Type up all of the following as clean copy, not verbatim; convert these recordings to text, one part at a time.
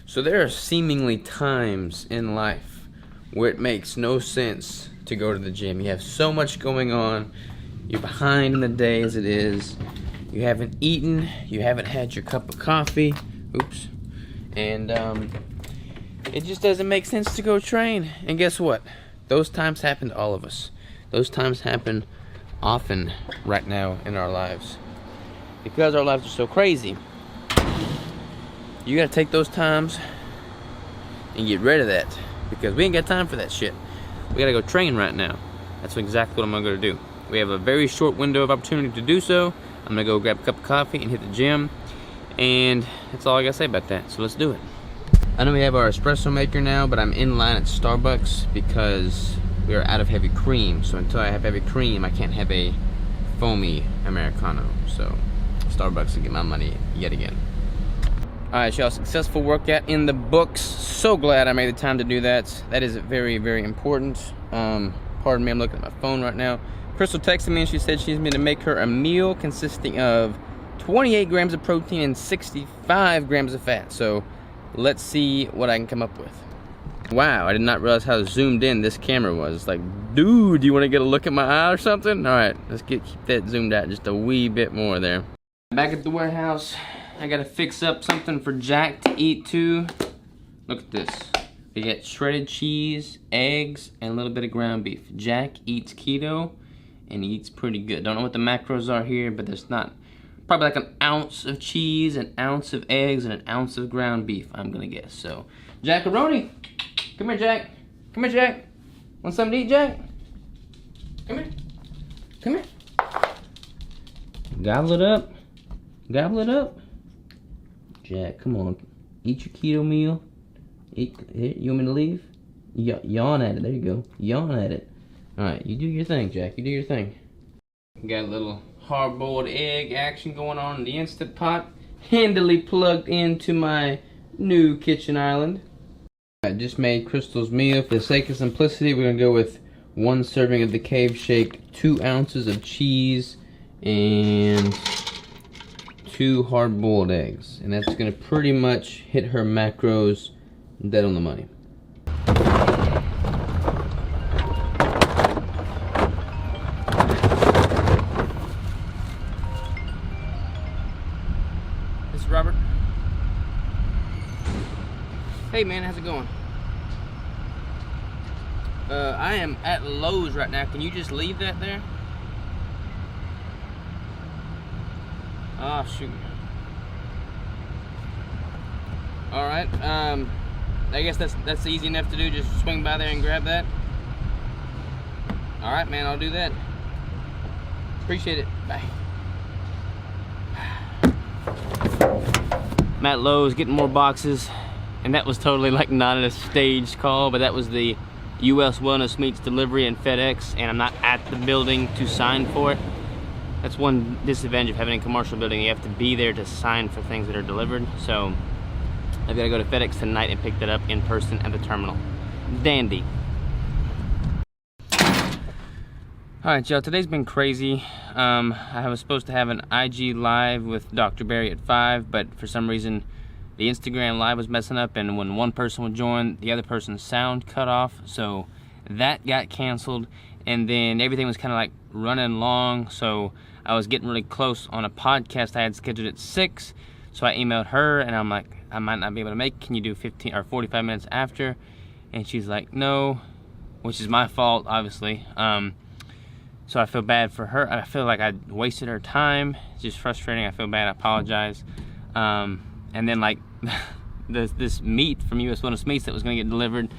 So there are seemingly times in life where it makes no sense to go to the gym. You have so much going on. You're behind in the day as it is. You haven't eaten. You haven't had your cup of coffee. Oops. And it just doesn't make sense to go train. And guess what? Those times happen to all of us. Those times happen often right now in our lives. Because our lives are so crazy, you gotta take those times and get rid of that, because we ain't got time for that shit. We gotta go train right now. That's exactly what I'm gonna do. We have a very short window of opportunity to do so. I'm gonna go grab a cup of coffee and hit the gym, and that's all I gotta say about that. So let's do it. I know we have our espresso maker now, but I'm in line at Starbucks because we are out of heavy cream. So until I have heavy cream, I can't have a foamy Americano. So Starbucks will get my money yet again. Alright, y'all, successful workout in the books. So glad I made the time to do that. That is very, very important. Pardon me, I'm looking at my phone right now. Crystal texted me and she said she needs me to make her a meal consisting of 28 grams of protein and 65 grams of fat. So let's see what I can come up with. Wow, I did not realize how zoomed in this camera was. It's like, dude, do you want to get a look at my eye or something? Alright, let's keep that zoomed out just a wee bit more there. Back at the warehouse, I gotta fix up something for Jack to eat too. Look at this. We get shredded cheese, eggs, and a little bit of ground beef. Jack eats keto and he eats pretty good. Don't know what the macros are here, but there's not, probably like an ounce of cheese, an ounce of eggs, and an ounce of ground beef, I'm gonna guess. So, Jackaroni, come here, Jack. Come here, Jack. Want something to eat, Jack? Come here. Come here. Gobble it up. Gobble it up. Jack, come on. Eat your keto meal. Eat. Here, you want me to leave? Yawn at it. There you go. Yawn at it. Alright, you do your thing, Jack. You do your thing. Got a little hard-boiled egg action going on in the Instant Pot. Handily plugged into my new kitchen island. I just made Crystal's meal. For the sake of simplicity, we're going to go with 1 serving of the Cave Shake, 2 ounces of cheese, and 2 hard-boiled eggs. And that's going to pretty much hit her macros dead on the money. This is Robert. Hey man, how's it going? I am at Lowe's right now. Can you just leave that there? Oh shoot. Alright, I guess that's easy enough to do. Just swing by there and grab that. Alright man, I'll do that. Appreciate it. Bye. I'm at Lowe's getting more boxes. And that was totally like not a staged call, but that was the US Wellness Meats delivery and FedEx, and I'm not at the building to sign for it. That's one disadvantage of having a commercial building. You have to be there to sign for things that are delivered. So I've got to go to FedEx tonight and pick that up in person at the terminal. Dandy. Alright y'all, today's been crazy. I was supposed to have an IG live with Dr. Barry at 5, but for some reason the Instagram live was messing up, and when one person would join, the other person's sound cut off, so that got canceled. And then everything was kind of like running long, so I was getting really close on a podcast I had scheduled at 6, so I emailed her and I'm like, I might not be able to make it. Can you do 15 or 45 minutes after? And she's like, no, which is my fault, obviously. So I feel bad for her. I feel like I wasted her time. It's just frustrating. I feel bad. I apologize. And then like this meat from US Wellness Meats that was gonna get delivered,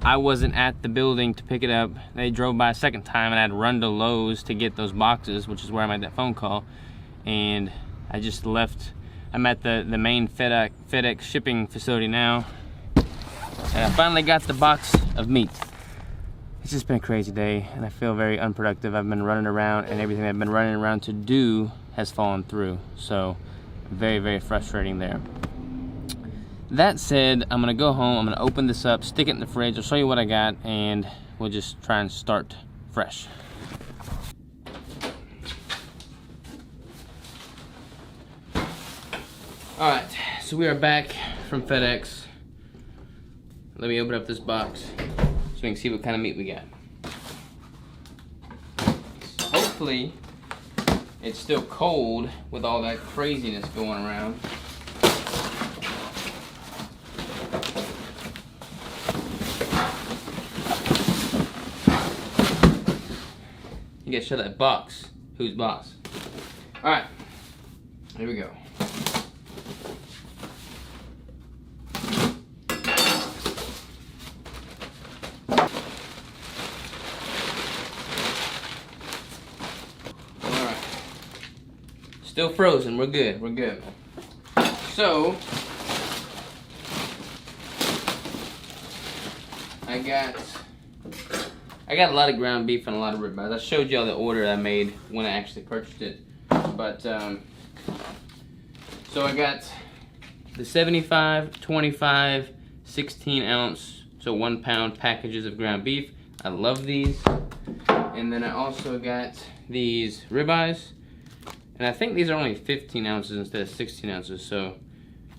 I wasn't at the building to pick it up. They drove by a second time and I had to run to Lowe's to get those boxes, which is where I made that phone call. And I just left. I'm at the main FedEx shipping facility now. And I finally got the box of meat. It's just been a crazy day and I feel very unproductive. I've been running around and everything I've been running around to do has fallen through. So very, very frustrating there. That said, I'm gonna go home, I'm gonna open this up, stick it in the fridge, I'll show you what I got, and we'll just try and start fresh. Alright, so we are back from FedEx. let me open up this box so we can see what kind of meat we got. So hopefully it's still cold with all that craziness going around. You gotta show that box. Who's boss? Alright, here we go. Alright. Still frozen, we're good, we're good. So, I got a lot of ground beef and a lot of ribeyes. I showed y'all the order I made when I actually purchased it. But, so I got the 75, 25, 16 ounce, so 1 pound packages of ground beef. I love these. And then I also got these ribeyes. And I think these are only 15 ounces instead of 16 ounces. So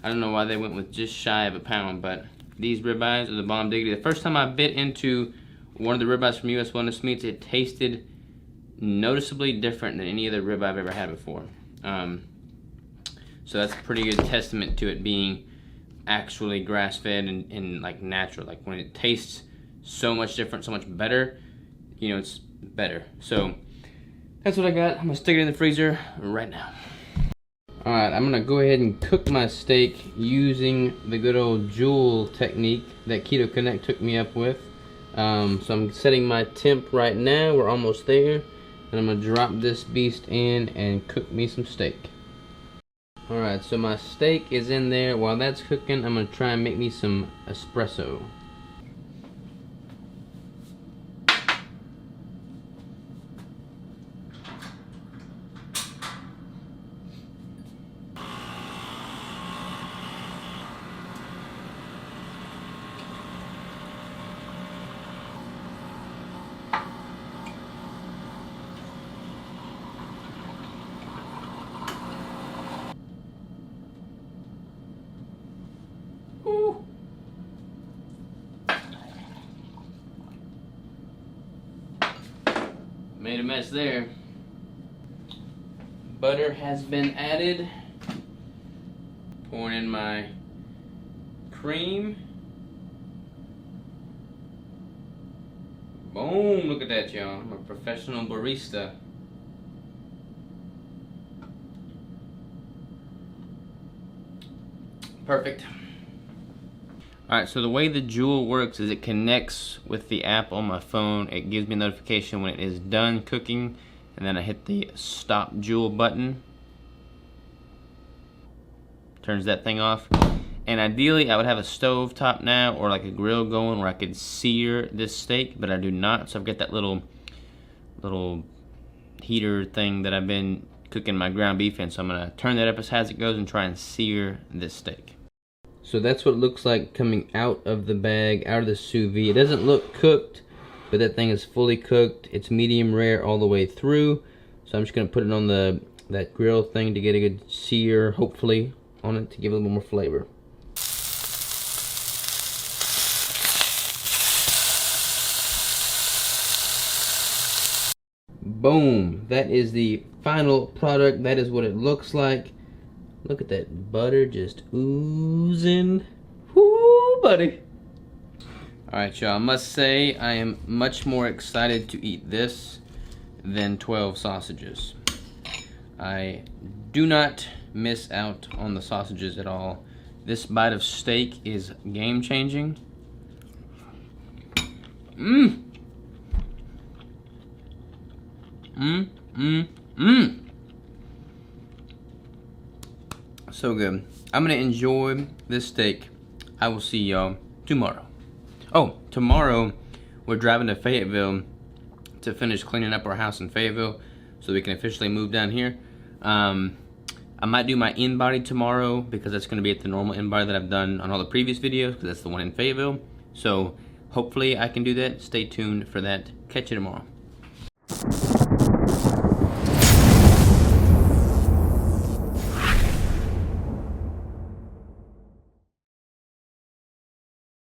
I don't know why they went with just shy of a pound, but these ribeyes are the bomb diggity. The first time I bit into one of the ribeyes from US Wellness Meats, it tasted noticeably different than any other ribeye I've ever had before. So that's a pretty good testament to it being actually grass-fed and like natural. Like when it tastes so much different, so much better, you know, it's better. So that's what I got. I'm gonna stick it in the freezer right now. Alright, I'm gonna go ahead and cook my steak using the good old Joule technique that Keto Connect took me up with. So I'm setting my temp right now. We're almost there. And I'm gonna drop this beast in and cook me some steak. Alright, so my steak is in there. While that's cooking, I'm gonna try and make me some espresso. Made a mess there. Butter has been added. Pouring in my cream. Boom, look at that, y'all. I'm a professional barista. Perfect. Alright, so the way the Joule works is it connects with the app on my phone. It gives me a notification when it is done cooking, and then I hit the stop Joule button. Turns that thing off. And ideally I would have a stove top now or like a grill going where I could sear this steak, but I do not. So I've got that little heater thing that I've been cooking my ground beef in. So I'm gonna turn that up as high as it goes and try and sear this steak. So that's what it looks like coming out of the bag, out of the sous vide. It doesn't look cooked, but that thing is fully cooked. It's medium rare all the way through. So I'm just gonna put it on that grill thing to get a good sear, hopefully, on it to give it a little more flavor. Boom, that is the final product. That is what it looks like. Look at that butter just oozing. Woo, buddy. Alright, y'all, I must say I am much more excited to eat this than 12 sausages. I do not miss out on the sausages at all. This bite of steak is game-changing. Mmm. Mmm, mmm, mmm. So good. I'm gonna enjoy this steak. I will see y'all tomorrow. Oh, tomorrow we're driving to Fayetteville to finish cleaning up our house in Fayetteville so we can officially move down here. I might do my in-body tomorrow because that's gonna be at the normal in-body that I've done on all the previous videos because that's the one in Fayetteville. So hopefully I can do that. Stay tuned for that. Catch you tomorrow.